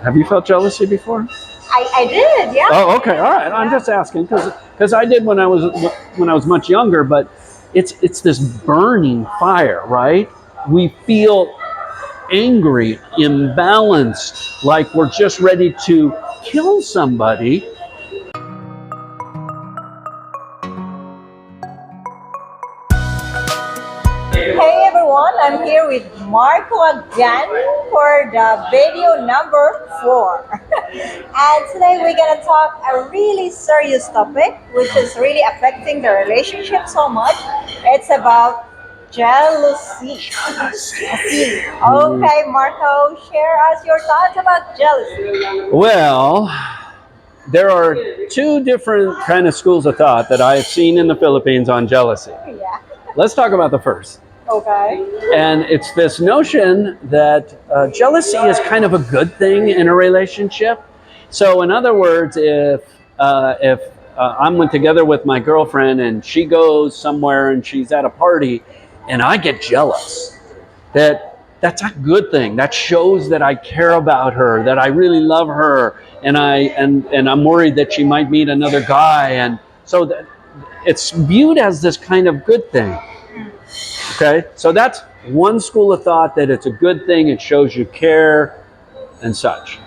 Have you felt jealousy before? I did, yeah. Oh, okay, all right. I'm just asking because I did when I was much younger, but it's this burning fire, right? We feel angry, imbalanced, like we're just ready to kill somebody. Hey everyone, I'm here with Marco again for the video number 4. And today we're gonna talk a really serious topic which is really affecting the relationship so much. It's about jealousy. Okay, Marco, share us your thoughts about jealousy. Well, there are two different kind of schools of thought that I have seen in the Philippines on jealousy. Yeah. Let's talk about the first. Okay. And it's this notion that jealousy is kind of a good thing in a relationship. So in other words, if I'm together with my girlfriend and she goes somewhere and she's at a party and I get jealous, that's a good thing. That shows that I care about her, that I really love her, and I'm worried that she might meet another guy, and so that it's viewed as this kind of good thing. Okay, so that's one school of thought, that it's a good thing, it shows you care and such.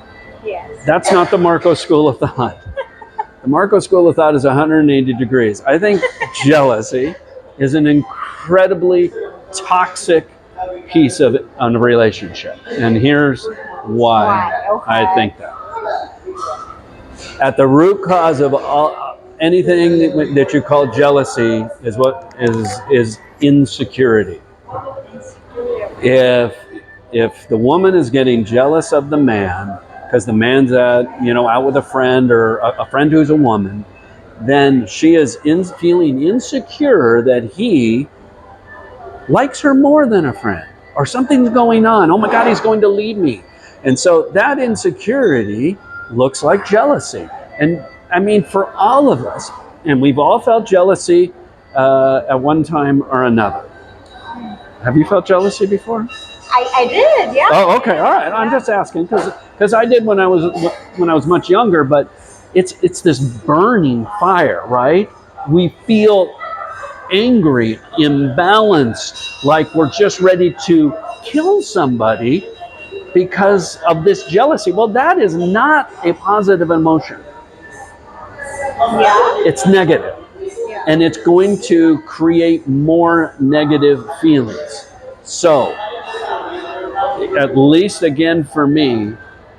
Yes. That's not the Marco school of thought. The Marco school of thought is 180 degrees. I think jealousy is an incredibly toxic piece of a relationship. And here's why I think that. At the root cause of anything that you call jealousy is what is insecurity. If the woman is getting jealous of the man because the man's out with a friend or a friend who's a woman, then she is feeling insecure that he likes her more than a friend, or something's going on. Oh my God, he's going to leave me. And so that insecurity looks like jealousy. And I mean, for all of us, and we've all felt jealousy at one time or another. Have you felt jealousy before? I did, yeah. Oh, okay, all right. I'm just asking because I did when I was much younger. But it's this burning fire, right? We feel angry, imbalanced, like we're just ready to kill somebody because of this jealousy. Well, that is not a positive emotion. Yeah. It's negative. Yeah. And it's going to create more negative feelings. So, at least again for me,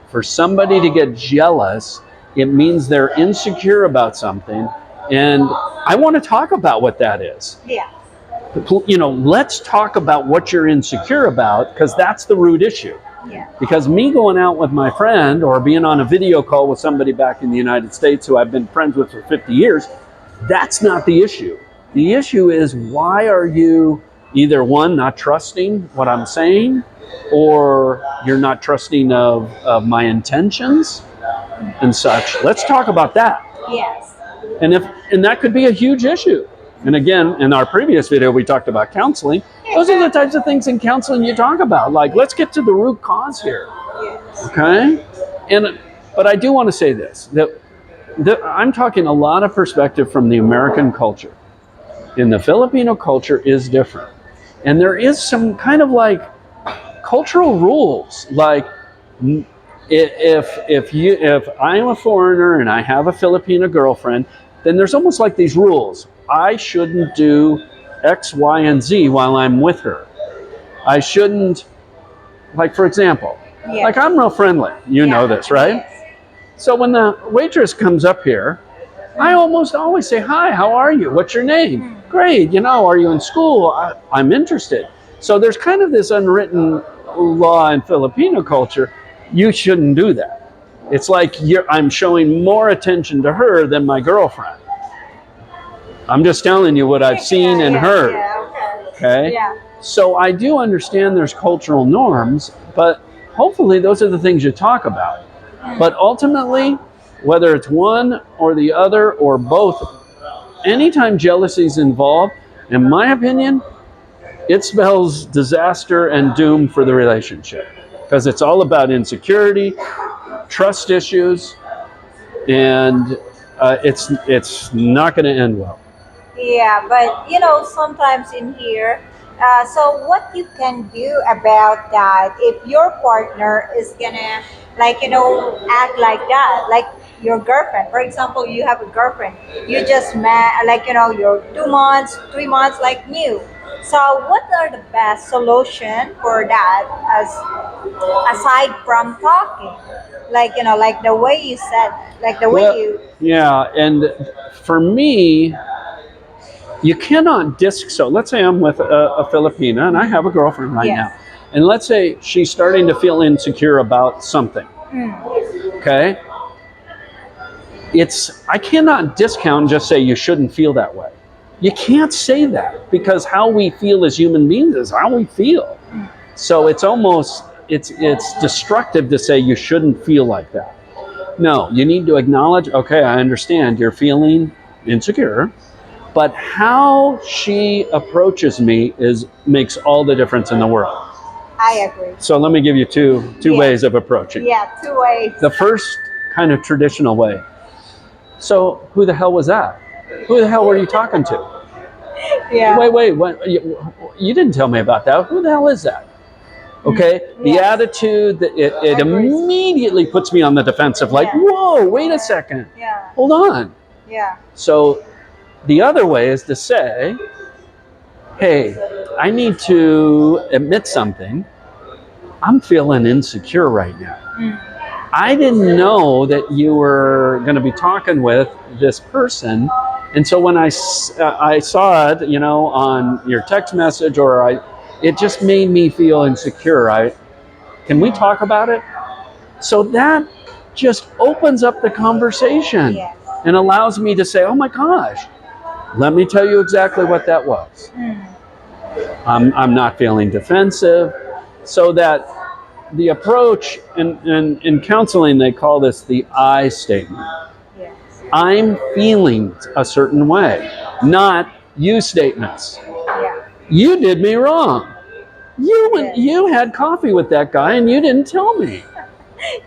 for somebody to get jealous, it means they're insecure about something. And I want to talk about what that is. Yeah. Let's talk about what you're insecure about, because that's the root issue. Yeah. Because me going out with my friend or being on a video call with somebody back in the United States who I've been friends with for 50 years, that's not the issue. The issue is, why are you either one, not trusting what I'm saying, or you're not trusting of my intentions and such. Let's talk about that. Yes. And that could be a huge issue. And again, in our previous video, we talked about counseling. Those are the types of things in counseling you talk about. Like, let's get to the root cause here. Yes. Okay? But I do want to say this, that I'm talking a lot of perspective from the American culture. And the Filipino culture is different. And there is some kind of like cultural rules. Like, if I'm a foreigner and I have a Filipino girlfriend, then there's almost like these rules. I shouldn't do X, Y, and Z while I'm with her. I shouldn't, like, for example, Yes. like, I'm real friendly. You know this, right? Yes. So when the waitress comes up here, I almost always say, hi, how are you? What's your name? Great, are you in school? I'm interested. So there's kind of this unwritten law in Filipino culture. You shouldn't do that. It's like I'm showing more attention to her than my girlfriend. I'm just telling you what I've seen and heard. Yeah, Okay? Yeah. So I do understand there's cultural norms, but hopefully those are the things you talk about. But ultimately, whether it's one or the other or both, anytime jealousy is involved, in my opinion, it spells disaster and doom for the relationship. Because it's all about insecurity, trust issues, and it's not going to end well. Yeah, but sometimes in here, so what you can do about that if your partner is gonna, like, act like that, like your girlfriend, for example, you have a girlfriend, you just met, like, you're 2 months, 3 months, like new. So, what are the best solution for that, as aside from talking, like, like the way you said, like the way Well, you, yeah, and for me, you cannot disc. So let's say I'm with a Filipina and I have a girlfriend right yes. now, and let's say she's starting to feel insecure about something. Okay, I cannot discount and just say you shouldn't feel that way. You can't say that, because how we feel as human beings is how we feel. So it's almost it's destructive to say you shouldn't feel like that. No, you need to acknowledge, okay, I understand you're feeling insecure, but how she approaches me makes all the difference in the world. I agree. So let me give you two Yeah. ways of approaching. Yeah, 2 ways. The first kind of traditional way. So who the hell was that? Who the hell were you talking to? Yeah. Wait, what? You didn't tell me about that. Who the hell is that? Okay, the Yes. attitude, it Agrees. immediately puts me on the defensive, like, Yeah. whoa, wait a second, Yeah. hold on. Yeah. So the other way is to say, hey, I need to admit something. I'm feeling insecure right now. I didn't know that you were going to be talking with this person. And so when I saw it, on your text message, it just made me feel insecure. Can we talk about it? So that just opens up the conversation, Yes. and allows me to say, oh my gosh, let me tell you exactly what that was. I'm not feeling defensive. So that the approach in counseling, they call this the I statement. Yes. I'm feeling a certain way, not you statements. Yeah. You did me wrong. Yeah. You had coffee with that guy and you didn't tell me.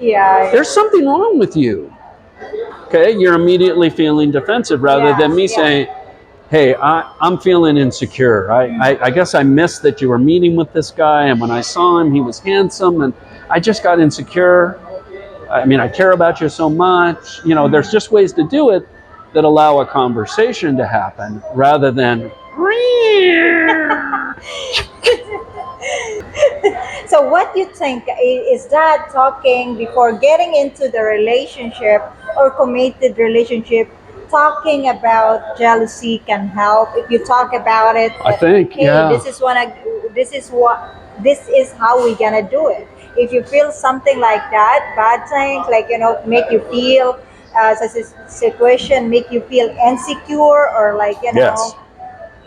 Yeah. There's something wrong with you. Okay, you're immediately feeling defensive rather than me saying, hey, I'm feeling insecure. I guess I missed that you were meeting with this guy, and when I saw him, he was handsome, and I just got insecure. I mean, I care about you so much. There's just ways to do it that allow a conversation to happen rather than. So, what do you think, is that talking before getting into the relationship or committed relationship? Talking about jealousy can help if you talk about it. I think, Hey, yeah. this is how we gonna do it. If you feel something like that, bad things, like, make you feel, such a situation make you feel insecure, or like, Yes.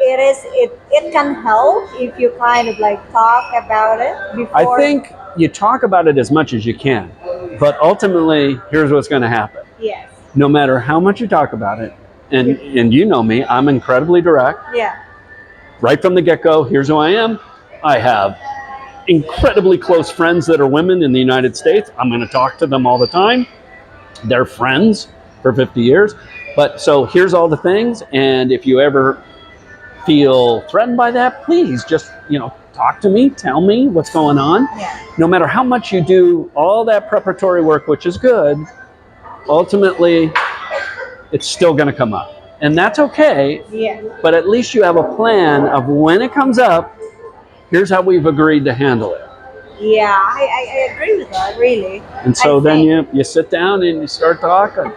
it can help if you kind of like talk about it I before. think you talk about it as much as you can, but ultimately, here's what's going to happen. Yes. No matter how much you talk about it, and you know me, I'm incredibly direct. Yeah. Right from the get-go, here's who I am. I have incredibly close friends that are women in the United States. I'm going to talk to them all the time. They're friends for 50 years. But so here's all the things, and if you ever feel threatened by that, please just, talk to me, tell me what's going on. Yeah. No matter how much you do all that preparatory work, which is good, ultimately it's still going to come up. And that's okay, Yeah. but at least you have a plan of when it comes up, here's how we've agreed to handle it. Yeah, I agree with that, really. And so I then think- you sit down and you start talking.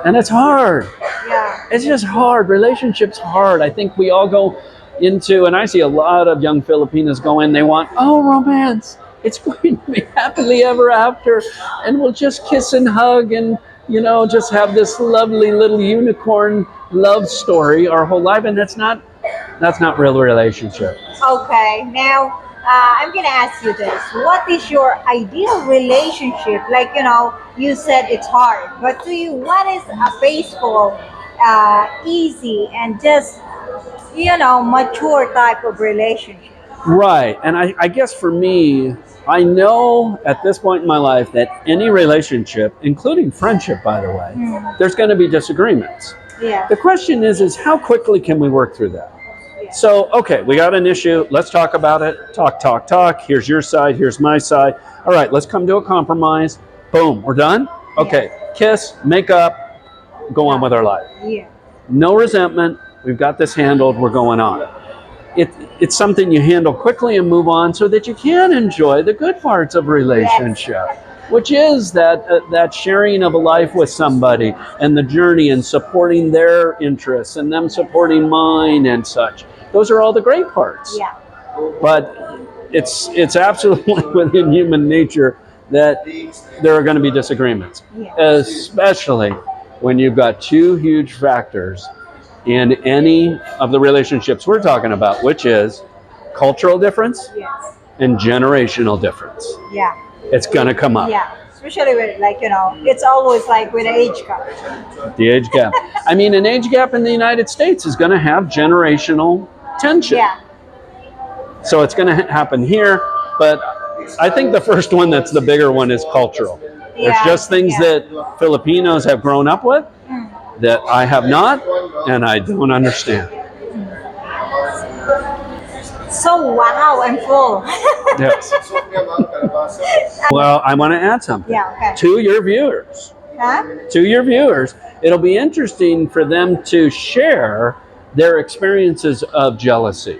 And it's hard. Yeah. It's just hard. Relationships hard. I think we all go into, and I see a lot of young Filipinas go in, they want, romance. It's going to be happily ever after, and we'll just kiss and hug and, just have this lovely little unicorn love story our whole life. And that's not real relationship. Okay, now I'm gonna ask you this: what is your ideal relationship? Like, you said it's hard, but to you, what is a peaceful, easy, and just mature type of relationship? Right. And I guess for me, I know at this point in my life that any relationship, including friendship, by the way, there's going to be disagreements. Yeah. The question is how quickly can we work through that? Yeah. So, okay, we got an issue. Let's talk about it. Talk, talk, talk. Here's your side. Here's my side. All right, let's come to a compromise. Boom, we're done. Okay, kiss, make up, go on with our life. Yeah. No resentment. We've got this handled. We're going on. It's something you handle quickly and move on so that you can enjoy the good parts of a relationship, which is that sharing of a life with somebody and the journey and supporting their interests and them supporting mine and such. Those are all the great parts. Yeah. But it's absolutely within human nature that there are going to be disagreements, especially when you've got two huge factors in any of the relationships we're talking about, which is cultural difference and generational difference. Yeah. It's going to come up. Yeah. Especially with, like, you know, it's always like with the age gap. The age gap. I mean, an age gap in the United States is going to have generational tension. Yeah. So it's going to happen here, but I think the first one that's the bigger one is cultural. There's just things that Filipinos have grown up with that I have not, and I don't understand. So, wow, I'm full. Yes. Well, I want to add something. Yeah, okay. To your viewers. Huh? To your viewers, it'll be interesting for them to share their experiences of jealousy.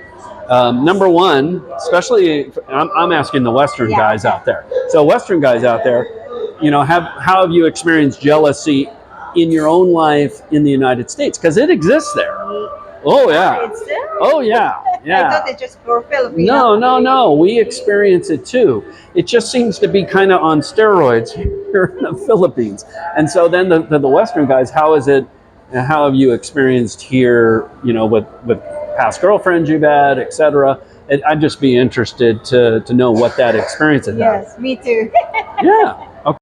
Number one, especially, I'm asking the Western guys out there. So Western guys out there, you know, how have you experienced jealousy in your own life in the United States? Because it exists there. Oh, yeah. It's there? Oh, yeah. Yeah. I thought it just for Filipino. No. We experience it too. It just seems to be kind of on steroids here in the Philippines. And so then the Western guys, how have you experienced here, you know, with past girlfriends you've had, etc.? I'd just be interested to know what that experience is. Yes, me too. Yeah.